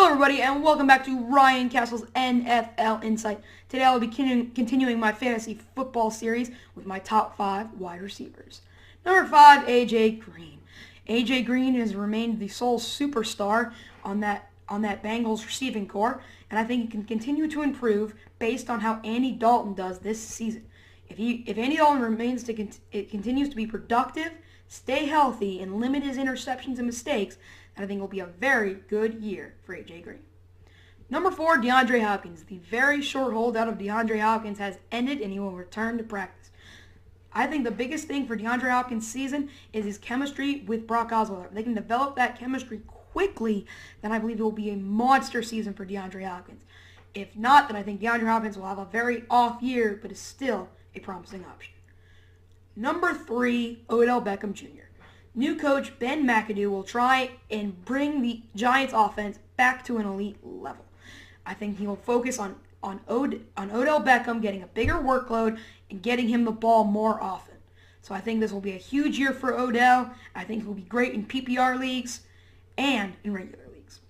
Hello everybody and welcome back to Ryan Castle's NFL Insight. Today I'll be continuing my fantasy football series with my top 5 wide receivers. Number 5, A.J. Green. A.J. Green has remained the sole superstar on that Bengals receiving core, and I think he can continue to improve based on how Andy Dalton does this season. If Andy Dalton continues to be productive, stay healthy, and limit his interceptions and mistakes, I think it will be a very good year for A.J. Green. Number 4, DeAndre Hopkins. The very short holdout of DeAndre Hopkins has ended, and he will return to practice. I think the biggest thing for DeAndre Hopkins' season is his chemistry with Brock Osweiler. If they can develop that chemistry quickly, then I believe it will be a monster season for DeAndre Hopkins. If not, then I think DeAndre Hopkins will have a very off year, but is still a promising option. Number 3, Odell Beckham Jr. New coach Ben McAdoo will try and bring the Giants offense back to an elite level. I think he will focus on Odell Beckham getting a bigger workload and getting him the ball more often. So I think this will be a huge year for Odell. I think he will be great in PPR leagues and in regular leagues.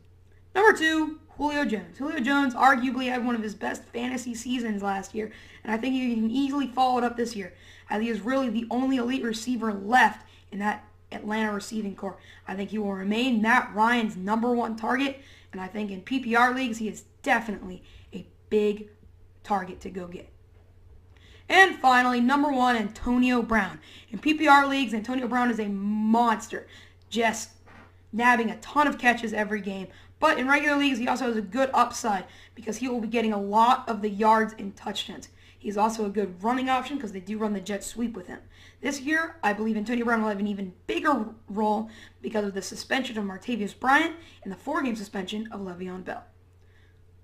Number 2, Julio Jones. Julio Jones arguably had one of his best fantasy seasons last year, and I think he can easily follow it up this year, as he is really the only elite receiver left in that Atlanta receiving core. I think he will remain Matt Ryan's number 1 target, and I think in PPR leagues he is definitely a big target to go get. And finally, number 1, Antonio Brown. In PPR leagues, Antonio Brown is a monster, just nabbing a ton of catches every game. But in regular leagues, he also has a good upside because he will be getting a lot of the yards and touchdowns. He's also a good running option because they do run the jet sweep with him. This year, I believe Antonio Brown will have an even bigger role because of the suspension of Dez Bryant and the 4-game suspension of Le'Veon Bell.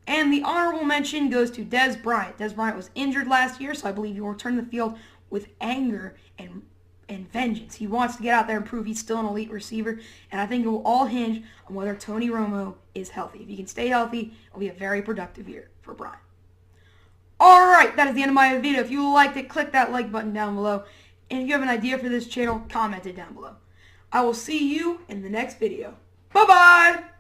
And the honorable mention goes to Dez Bryant. Dez Bryant was injured last year, so I believe he will return to the field with anger and vengeance. He wants to get out there and prove he's still an elite receiver, and I think it will all hinge on whether Tony Romo is healthy. If he can stay healthy, it will be a very productive year for Bryant. Alright, that is the end of my video. If you liked it, click that like button down below. And if you have an idea for this channel, comment it down below. I will see you in the next video. Bye-bye!